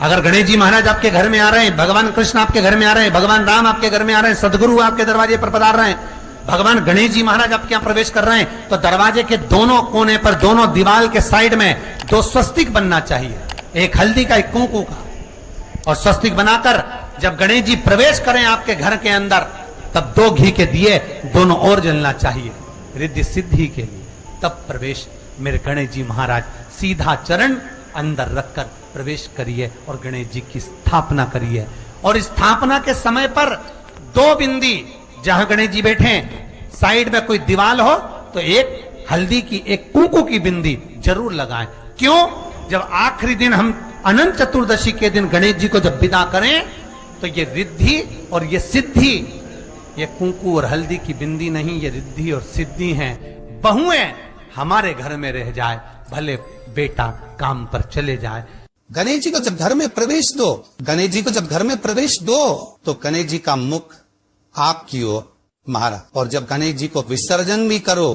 अगर गणेश जी महाराज आपके घर में आ रहे हैं, भगवान कृष्ण आपके घर में आ रहे हैं, भगवान राम आपके घर में आ रहे हैं, सदगुरु आपके दरवाजे पर पधार रहे हैं, भगवान गणेश जी महाराज आपके यहाँ प्रवेश कर रहे हैं, तो दरवाजे के दोनों कोने पर, दोनों दीवार के साइड में 2 स्वस्तिक बनना चाहिए, एक हल्दी का, एक कुंकू का। और स्वस्तिक बनाकर जब गणेश जी प्रवेश करें आपके घर के अंदर, तब 2 घी के दिए दोनों ओर जलना चाहिए रिद्धि सिद्धि के लिए। तब प्रवेश मेरे गणेश जी महाराज सीधा चरण अंदर रखकर प्रवेश करिए और गणेश जी की स्थापना करिए। और स्थापना के समय पर 2 बिंदी, जहां गणेश जी बैठे साइड में कोई दीवार हो तो एक हल्दी की, एक कुंकू की बिंदी जरूर लगाएं। क्यों? जब आखिरी दिन हम अनंत चतुर्दशी के दिन गणेश जी को जब विदा करें, तो ये रिद्धि और ये सिद्धि, ये कुंकू और हल्दी की बिंदी नहीं, ये रिद्धि और सिद्धि हैं। बहुएं हमारे घर में रह जाए, भले बेटा काम पर चले जाए। गणेश जी को जब घर में प्रवेश दो, गणेश जी को जब घर में प्रवेश दो, तो गणेश जी का मुख आपकी ओर महाराज, और जब गणेश जी को विसर्जन भी करो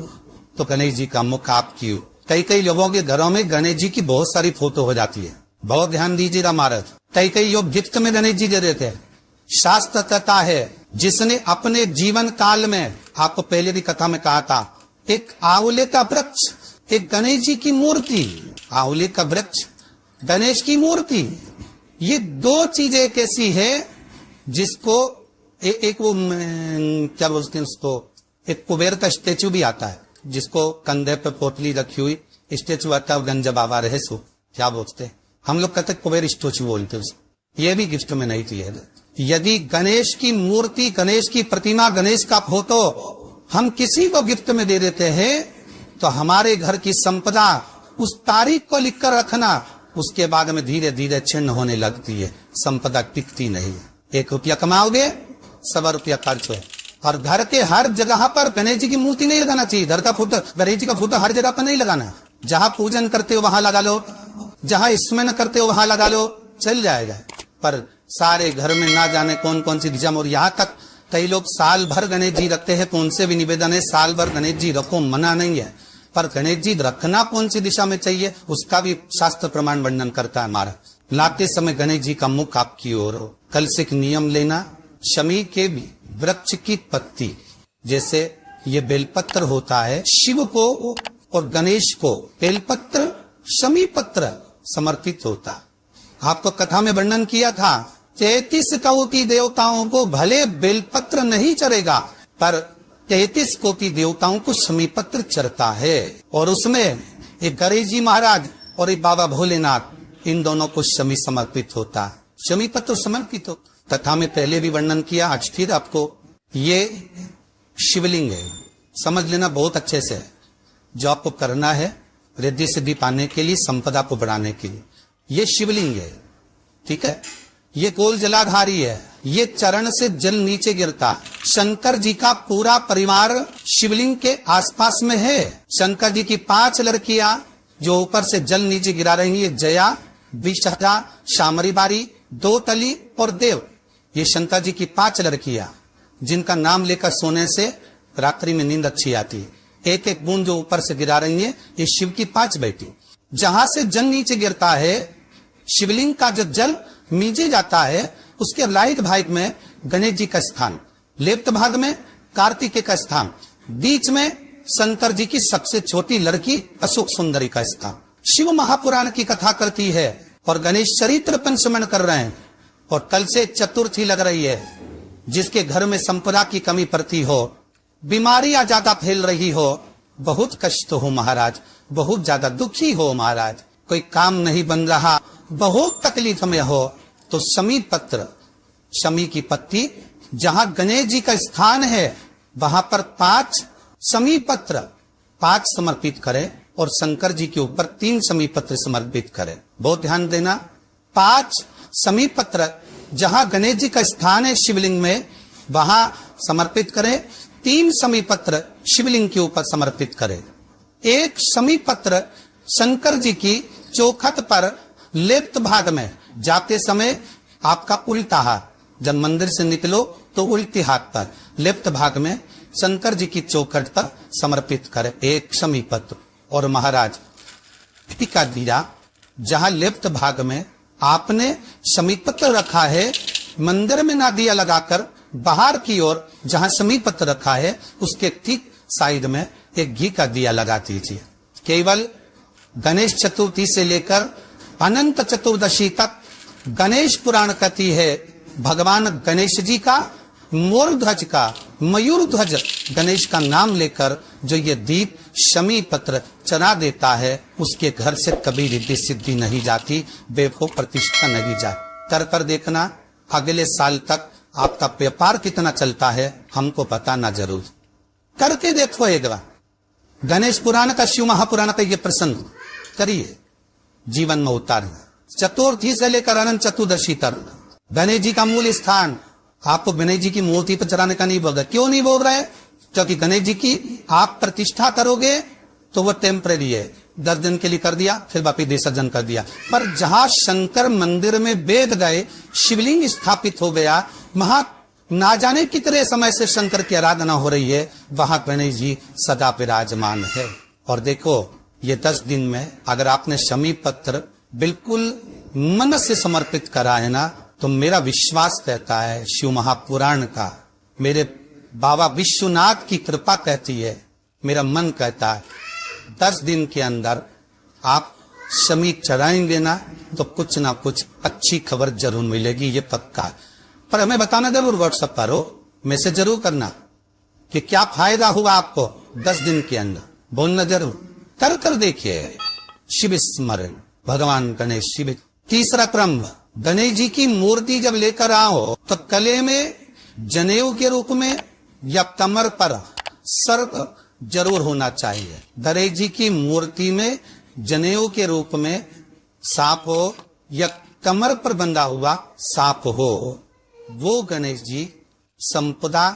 तो गणेश जी का मुख आपकी ओर। कई लोगों के घरों में गणेश जी की बहुत सारी फोटो हो जाती है, बहुत ध्यान दीजिएगा महाराज। कई लोग गिफ्ट में गणेश जी दे देते हैं। शास्त्र कहता है, जिसने अपने जीवन काल में, आपको पहले भी कथा में कहा था, एक आंवले का वृक्ष, एक गणेश जी की मूर्ति, आंवले का वृक्ष, गणेश की मूर्ति, ये 2 चीजें एक ऐसी है जिसको एक वो क्या बोलते हैं उसको, एक कुबेर का स्टेचू भी आता है, जिसको कंधे पे पोटली रखी हुई स्टेचू आता है, गंज बाबा रहे सो, क्या बोलते हैं हम लोग, कहते कुबेर स्टेचू बोलते हैं। ये भी गिफ्ट में नहीं चाहिए। यदि गणेश की मूर्ति, गणेश की प्रतिमा, गणेश का फोटो हम किसी को गिफ्ट में दे देते हैं, तो हमारे घर की संपदा उस तारीख को लिखकर रखना, उसके बाद में धीरे धीरे छिन्न होने लगती है, संपदा टिकती नहीं है। 1 रुपया कमाओगे, 100 रुपया खर्च है। और घर के हर जगह पर गणेश जी की मूर्ति नहीं लगाना चाहिए। घर का फोटो, गणेश जी का फोटो हर जगह पर नहीं लगाना। जहां पूजन करते हो वहां लगा लो, जहां स्मरण करते हो वहां लगा लो, चल जाएगा। पर सारे घर में ना जाने कौन कौन सी दिशा में, और यहाँ तक कई लोग साल भर गणेश जी रखते हैं, तो उनसे भी निवेदन है साल भर गणेश जी रखो, मना नहीं है, पर गणेश जी रखना कौन सी दिशा में चाहिए उसका भी शास्त्र प्रमाण वर्णन करता है हमारा। लाते समय गणेश जी का मुख आपकी ओर हो। कल से एक नियम लेना, शमी के भी वृक्ष की पत्ती, जैसे ये बेलपत्र होता है, शिव को और गणेश को बेलपत्र, शमी पत्र समर्पित होता। आपको कथा में वर्णन किया था, 33 कोटि देवताओं को भले बेलपत्र नहीं चढ़ेगा, पर 33 कोटि देवताओं को शमी पत्र चढ़ता है। और उसमें एक गणेश जी महाराज और एक बाबा भोलेनाथ, इन दोनों को शमी समर्पित होता है, शमी पत्र समर्पित हो। कथा में पहले भी वर्णन किया, आज फिर आपको, ये शिवलिंग है, समझ लेना बहुत अच्छे से। जो आपको करना है रिद्धि सिद्धि पाने के लिए, संपदा को बढ़ाने के लिए, ये शिवलिंग है, ठीक है। ये गोल जलाधारी है, ये चरण से जल नीचे गिरता। शंकर जी का पूरा परिवार शिवलिंग के आसपास में है। शंकर जी की 5 लड़कियां जो ऊपर से जल नीचे गिरा रही है, जया, विषहरा, शामरी बारी, 2 तली और देव, ये शंकर जी की 5 लड़कियां, जिनका नाम लेकर सोने से रात्रि में नींद अच्छी आती है। एक एक बूंद जो ऊपर से गिरा रही है, ये शिव की 5 बेटी। जहां से जल नीचे गिरता है, शिवलिंग का जो जल नीचे जाता है, उसके राइट भाग में गणेश जी का स्थान, लेफ्ट भाग में कार्तिकेय का स्थान, बीच में शंकर जी की सबसे छोटी लड़की अशोक सुंदरी का स्थान। शिव महापुराण की कथा करती है और गणेश चरित्र पंचमन कर रहे हैं। और कल से चतुर्थी लग रही है। जिसके घर में संपदा की कमी पड़ती हो, बीमारियां ज्यादा फैल रही हो, बहुत कष्ट हो महाराज, बहुत ज्यादा दुखी हो महाराज, कोई काम नहीं बन रहा, बहुत तकलीफ में हो, तो शमी पत्र, शमी की पत्ती, जहां गणेश जी का स्थान है वहां पर 5 शमी पत्र 5 समर्पित करें और शंकर जी के ऊपर 3 शमी पत्र समर्पित करें। बहुत ध्यान देना, 5 शमी पत्र जहां गणेश जी का स्थान है शिवलिंग में, वहां समर्पित करें। 3 शमी पत्र शिवलिंग के ऊपर समर्पित करें। 1 शमी पत्र शंकर जी की चौखट पर लेफ्ट भाग में, जाते समय आपका उल्टा हाथ, जब मंदिर से निकलो तो उल्टी हाथ पर लेफ्ट भाग में शंकर जी की चौखट पर समर्पित करें 1 शमी पत्र। और महाराज टीका दिया, जहां लेफ्ट भाग में आपने समीप पत्र रखा है, मंदिर में ना दिया लगाकर बाहर की ओर जहां समीप पत्र रखा है उसके ठीक साइड में एक घी का दिया लगा दीजिए। केवल गणेश चतुर्थी से लेकर अनंत चतुर्दशी तक गणेश पुराण कथी है भगवान गणेश जी का, मोर ध्वज का, मयूर ध्वज गणेश का नाम लेकर जो ये दीप शमी पत्र चढ़ा देता है उसके घर से कभी रिद्धि सिद्धि नहीं जाती, बेफो प्रतिष्ठा नहीं जाती। कर देखना अगले साल तक आपका व्यापार कितना चलता है हमको बताना जरूर, करके देखो एक बार। गणेश पुराण का, शिव महापुराण का ये प्रसंग करिए, जीवन में उतारिए। चतुर्थी से लेकर अनंत चतुर्दशी तक गणेश जी का मूल स्थान आपको गणेश जी की मूर्ति पर चढ़ाने का नहीं बोल रहा। क्यों नहीं बोल रहे? क्योंकि गणेश जी की आप प्रतिष्ठा करोगे तो वो टेम्परेरी है, 10 दिन के लिए कर दिया फिर वापिस विसर्जन कर दिया। पर जहां शंकर मंदिर में वेद गए, शिवलिंग स्थापित हो गया, वहां ना जाने कितने समय से शंकर की आराधना हो रही है, वहां गणेश जी सदा विराजमान है। और देखो ये 10 दिन में अगर आपने शमी पत्र बिल्कुल मन से समर्पित करा है ना, तो मेरा विश्वास कहता है शिव महापुराण का, मेरे बाबा विश्वनाथ की कृपा कहती है, मेरा मन कहता है 10 दिन के अंदर आप शमी चढ़ाएंगे ना तो कुछ ना कुछ अच्छी खबर जरूर मिलेगी, ये पक्का है। पर हमें बताना जरूर, व्हाट्सएप पर हो, मैसेज जरूर करना कि क्या फायदा हुआ आपको 10 दिन के अंदर, बोलना जरूर। कर देखिए शिव स्मरण, भगवान गणेश शिव। तीसरा क्रम, गणेश जी की मूर्ति जब लेकर आओ तो गले में जनेऊ के रूप में या कमर पर सर्प जरूर होना चाहिए। गणेश जी की मूर्ति में जनेऊ के रूप में सांप हो या कमर पर बंधा हुआ सांप हो, वो गणेश जी संपदा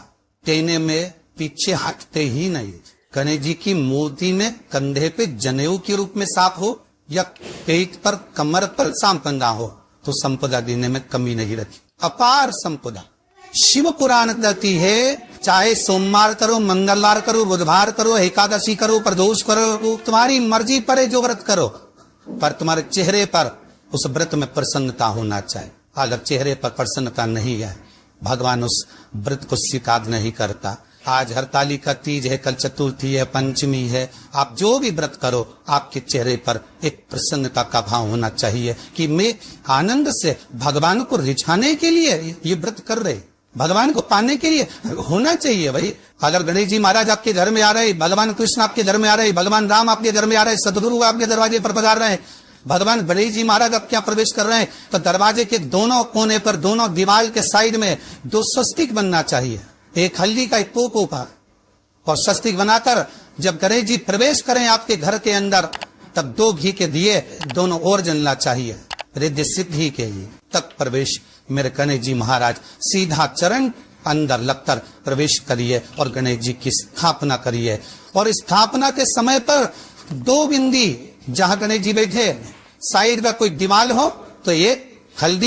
देने में पीछे हटते ही नहीं। गणेश जी की मूर्ति में कंधे पे जनेऊ के रूप में सांप हो या पेट पर कमर पर सांप बंधा हो तो संपदा देने में कमी नहीं रखी, अपार संपदा। शिव पुराण कहती है चाहे सोमवार करो, मंगलवार करो, बुधवार करो, एकादशी करो, प्रदोष करो, तुम्हारी मर्जी पर है जो व्रत करो, पर तुम्हारे चेहरे पर उस व्रत में प्रसन्नता होना चाहिए। अगर चेहरे पर प्रसन्नता नहीं है भगवान उस व्रत को स्वीकार नहीं करता। आज हरताली का तीज है, कल चतुर्थी है, पंचमी है, आप जो भी व्रत करो आपके चेहरे पर एक प्रसन्नता का भाव होना चाहिए कि मैं आनंद से भगवान को रिझाने के लिए ये व्रत कर रहे, भगवान को पाने के लिए होना चाहिए भाई। अगर गणेश जी महाराज आपके घर में आ रहे, भगवान कृष्ण आपके घर में आ रहे, भगवान राम आपके घर में आ रहे, सदगुरु आपके दरवाजे पर पधार रहे, भगवान गणेश जी महाराज आपके यहाँ प्रवेश कर रहे हैं, तो दरवाजे के दोनों कोने पर, दोनों दीवार के साइड में 2 स्वस्तिक बनना चाहिए, एक हल्दी का, एक पोपो का, और स्वस्तिक बनाकर जब गणेश जी प्रवेश करें आपके घर के अंदर तब 2 घी के दिए दोनों ओर जलना चाहिए, रिद्धि सिद्धि के लिए। तब प्रवेश मेरे गणेश जी महाराज सीधा चरण अंदर लगकर प्रवेश करिए और गणेश जी की स्थापना करिए। और स्थापना के समय पर 2 बिंदी जहां गणेश जी बैठे साइड में कोई दीवार हो तो एक हल्दी